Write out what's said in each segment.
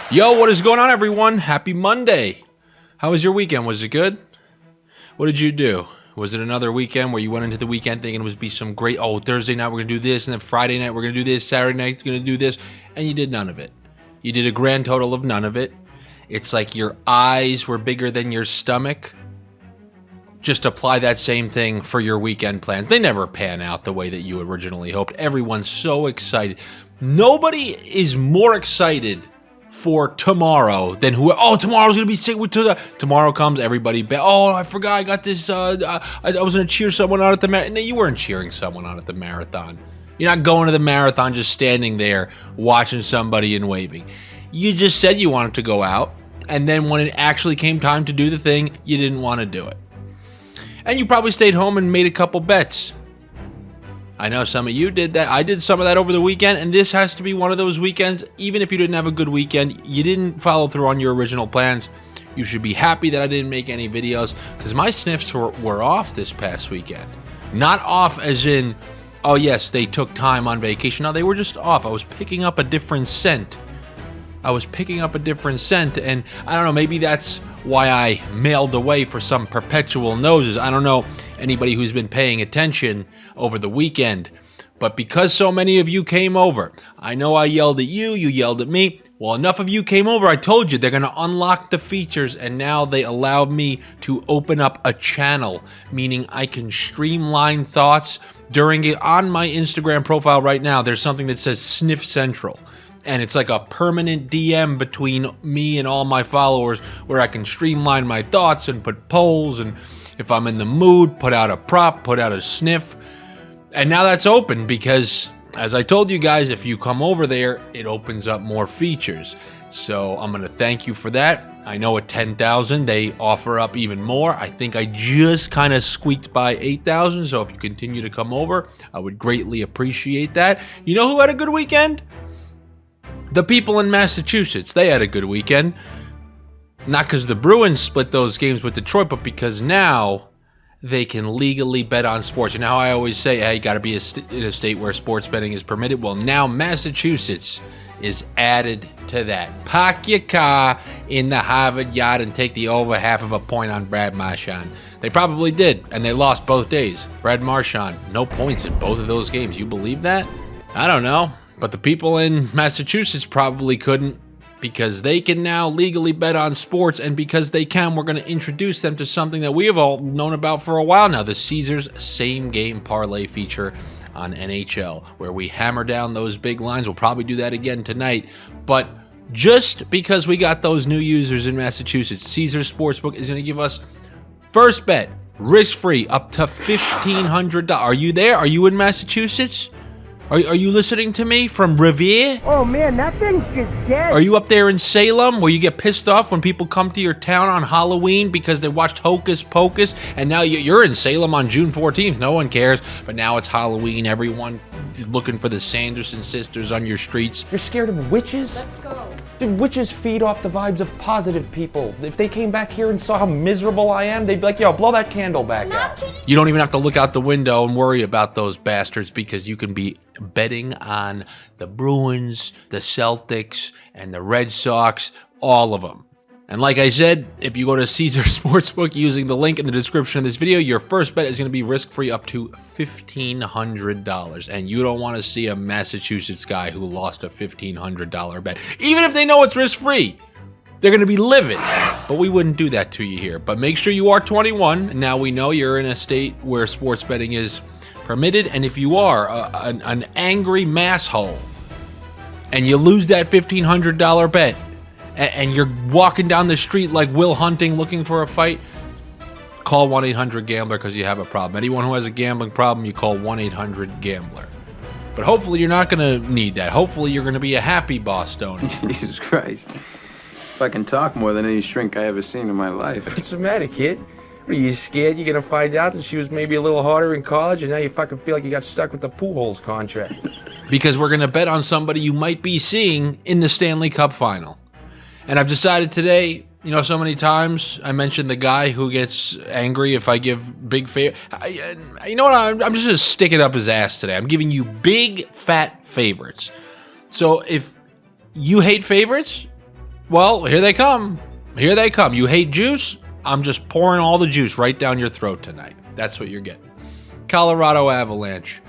Yo, what is going on, everyone? Happy Monday. How was your weekend? Was it good? What did you do? Was it another weekend where you went into the weekend thinking it was be some great, Thursday night we're going to do this, and then Friday night we're going to do this, Saturday night we're going to do this, and you did none of it. You did a grand total of none of it. It's like your eyes were bigger than your stomach. Just apply that same thing for your weekend plans. They never pan out the way that you originally hoped. Everyone's so excited. Nobody is more excited for tomorrow than tomorrow's gonna be sick. Tomorrow comes, everybody. I forgot I got this. I was gonna cheer someone out at the marathon. No, you weren't cheering someone out at the marathon. You're not going to the marathon just standing there watching somebody and waving. You just said you wanted to go out, and then when it actually came time to do the thing, you didn't want to do it. And you probably stayed home and made a couple bets. I know some of you did that. I did some of that over the weekend, and this has to be one of those weekends. Even if you didn't have a good weekend, you didn't follow through on your original plans, you should be happy that I didn't make any videos, because my sniffs were off this past weekend. Not off as in, oh yes, they took time on vacation. No, they were just off. I was picking up a different scent. And I don't know, maybe that's why I mailed away for some perpetual noses. I don't know anybody who's been paying attention over the weekend, but because so many of you came over, I know I yelled at you, you yelled at me. Well, enough of you came over. I told you they're going to unlock the features, and now they allowed me to open up a channel, meaning I can streamline thoughts during it. On my Instagram profile right now, there's something that says Sniff Central. And it's like a permanent DM between me and all my followers where I can streamline my thoughts and put polls, and if I'm in the mood, put out a prop, put out a sniff. And now that's open because, as I told you guys, if you come over there, it opens up more features. So I'm going to thank you for that. I know at 10,000, they offer up even more. I think I just kind of squeaked by 8,000. So if you continue to come over, I would greatly appreciate that. You know who had a good weekend? The people in Massachusetts. They had a good weekend. Not because the Bruins split those games with Detroit, but because now they can legally bet on sports. You know how I always say, hey, you got to be in a state where sports betting is permitted? Well, now Massachusetts is added to that. Park your car in the Harvard yard and take the over half of a point on Brad Marchand. They probably did, and they lost both days. Brad Marchand, no points in both of those games. You believe that? I don't know. But the people in Massachusetts probably couldn't, because they can now legally bet on sports, and because they can, we're going to introduce them to something that we have all known about for a while now, the Caesars Same Game Parlay feature on NHL, where we hammer down those big lines. We'll probably do that again tonight, but just because we got those new users in Massachusetts, Caesars Sportsbook is going to give us first bet, risk-free, up to $1,500. Are you there? Are you in Massachusetts? Are you listening to me from Revere? Oh man, that thing's just dead. Are you up there in Salem where you get pissed off when people come to your town on Halloween because they watched Hocus Pocus, and now you're in Salem on June 14th. No one cares, but now it's Halloween. Everyone is looking for the Sanderson sisters on your streets. You're scared of witches? Let's go. Dude, witches feed off the vibes of positive people. If they came back here and saw how miserable I am, they'd be like, yo, blow that candle back out. You don't even have to look out the window and worry about those bastards, because you can be betting on the Bruins, the Celtics, and the Red Sox, all of them. And like I said, if you go to Caesar Sportsbook using the link in the description of this video, your first bet is going to be risk-free up to $1,500. And you don't want to see a Massachusetts guy who lost a $1,500 bet. Even if they know it's risk-free, they're going to be livid. But we wouldn't do that to you here. But make sure you are 21. Now we know you're in a state where sports betting is permitted. And if you are an angry masshole and you lose that $1,500 bet, and you're walking down the street like Will Hunting looking for a fight, call 1-800-GAMBLER because you have a problem. Anyone who has a gambling problem, you call 1-800-GAMBLER. But hopefully you're not going to need that. Hopefully you're going to be a happy Bostonian. Jesus Christ. If I can talk more than any shrink I ever seen in my life. What's the matter, kid? What, are you scared you're going to find out that she was maybe a little harder in college, and now you fucking feel like you got stuck with the Pujols contract? Because we're going to bet on somebody you might be seeing in the Stanley Cup final. And I've decided today, you know, so many times I mentioned the guy who gets angry if I give big favor. You know what? I'm just going to stick it up his ass today. I'm giving you big, fat favorites. So if you hate favorites, Well, here they come. Here they come. You hate juice? I'm just pouring all the juice right down your throat tonight. That's what you're getting. Colorado Avalanche.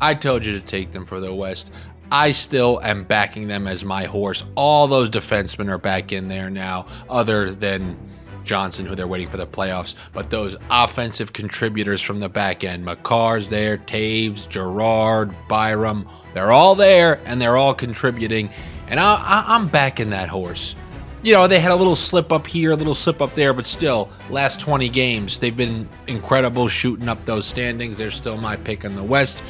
I told you to take them for the West. I still am backing them as my horse. All those defensemen are back in there now, other than Johnson, who they're waiting for the playoffs. But those offensive contributors from the back end, McCarr's there, Taves, Gerard, Byram, they're all there, and they're all contributing. And I'm backing that horse. You know, they had a little slip up here, a little slip up there, but still, last 20 games, they've been incredible shooting up those standings. They're still my pick in the West.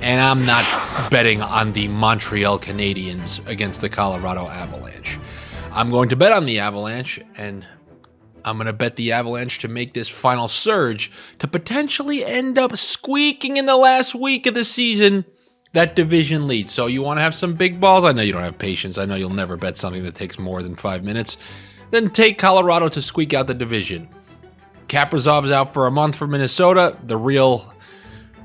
And I'm not betting on the Montreal Canadiens against the Colorado Avalanche. I'm going to bet on the Avalanche, and I'm going to bet the Avalanche to make this final surge to potentially end up squeaking in the last week of the season that division lead. So you want to have some big balls? I know you don't have patience. I know you'll never bet something that takes more than 5 minutes. Then take Colorado to squeak out the division. Kaprizov's out for a month for Minnesota. The real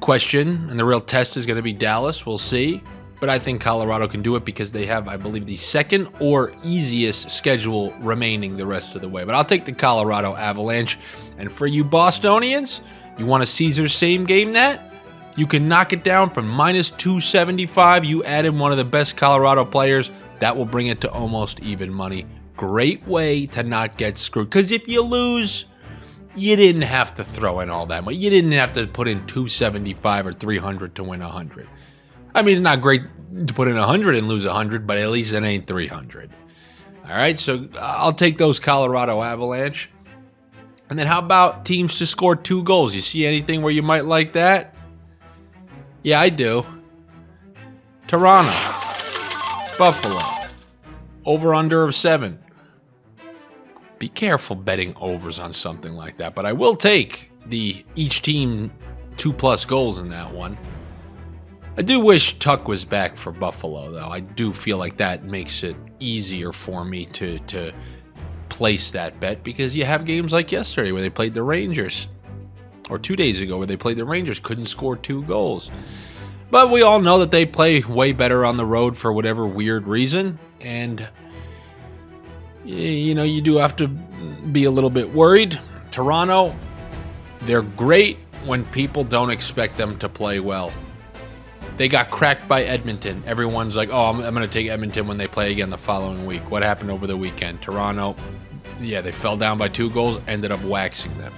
question and the real test is going to be Dallas. We'll see. But I think Colorado can do it because they have, I believe, the second or easiest schedule remaining the rest of the way. But I'll take the Colorado Avalanche. And for you Bostonians, you want a Caesars same game net? You can knock it down from minus 275. You add in one of the best Colorado players. That will bring it to almost even money. Great way to not get screwed. Because if you lose, you didn't have to throw in all that money. You didn't have to put in 275 or 300 to win 100. I mean, it's not great to put in 100 and lose 100, but at least it ain't 300. All right, so I'll take those Colorado Avalanche. And then how about teams to score 2 goals? You see anything where you might like that? Yeah, I do. Toronto. Buffalo. Over-under of 7. Be careful betting overs on something like that, but I will take each team 2+ goals in that one. I do wish Tuck was back for Buffalo, though. I do feel like that makes it easier for me to place that bet because you have games like yesterday where they played the Rangers. Or 2 days ago where they played the Rangers, couldn't score 2 goals. But we all know that they play way better on the road for whatever weird reason. And, you know, you do have to be a little bit worried. Toronto, they're great when people don't expect them to play well. They got cracked by Edmonton. Everyone's like, oh, I'm going to take Edmonton when they play again the following week. What happened over the weekend? Toronto, yeah, they fell down by 2 goals, ended up waxing them.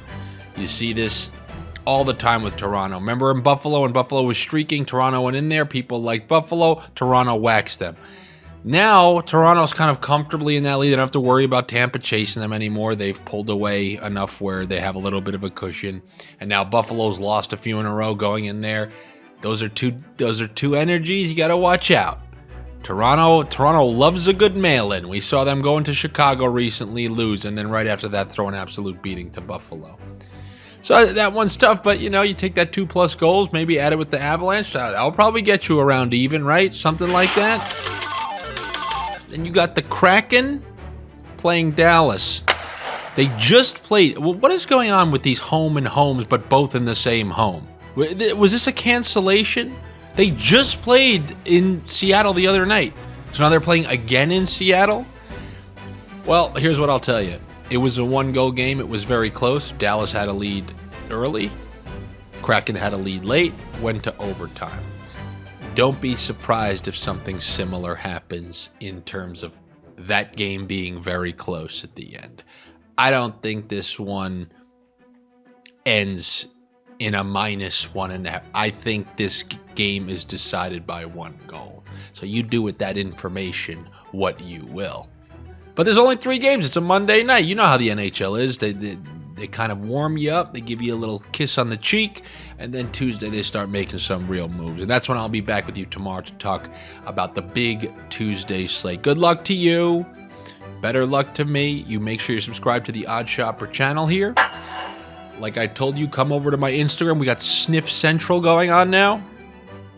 You see this all the time with Toronto. Remember in Buffalo, when Buffalo was streaking, Toronto went in there. People liked Buffalo. Toronto waxed them. Now, Toronto's kind of comfortably in that lead. They don't have to worry about Tampa chasing them anymore. They've pulled away enough where they have a little bit of a cushion. And now Buffalo's lost a few in a row going in there. Those are two energies you got to watch out. Toronto loves a good mail-in. We saw them go into Chicago recently, lose, and then right after that throw an absolute beating to Buffalo. So that one's tough, but you know, you take that 2+ goals, maybe add it with the Avalanche. That'll probably get you around even, right? Something like that. Then you got the Kraken playing Dallas. They just played. Well, what is going on with these home and homes, but both in the same home? Was this a cancellation? They just played in Seattle the other night. So now they're playing again in Seattle? Well, here's what I'll tell you. It was a 1-goal game. It was very close. Dallas had a lead early. Kraken had a lead late. Went to overtime. Don't be surprised if something similar happens in terms of that game being very close at the end. I don't think this one ends in a -1.5. I think this game is decided by 1 goal. So you do with that information what you will. But there's only 3 games. It's a Monday night. You know how the NHL is. They kind of warm you up. They give you a little kiss on the cheek. And then Tuesday they start making some real moves. And that's when I'll be back with you tomorrow to talk about the big Tuesday slate. Good luck to you. Better luck to me. You make sure you're subscribed to the OddsShopper channel here. Like I told you, come over to my Instagram. We got Sniff Central going on now.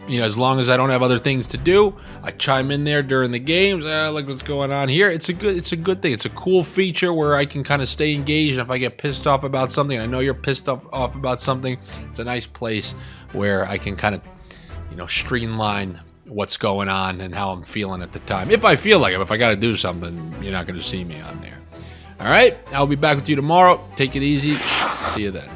You know, as long as I don't have other things to do, I chime in there during the games. Look what's going on here. It's a good thing. It's a cool feature where I can kind of stay engaged. And if I get pissed off about something, I know you're pissed off about something. It's a nice place where I can kind of, you know, streamline what's going on and how I'm feeling at the time. If I feel like it, if I got to do something, you're not going to see me on there. All right, I'll be back with you tomorrow. Take it easy. See you then.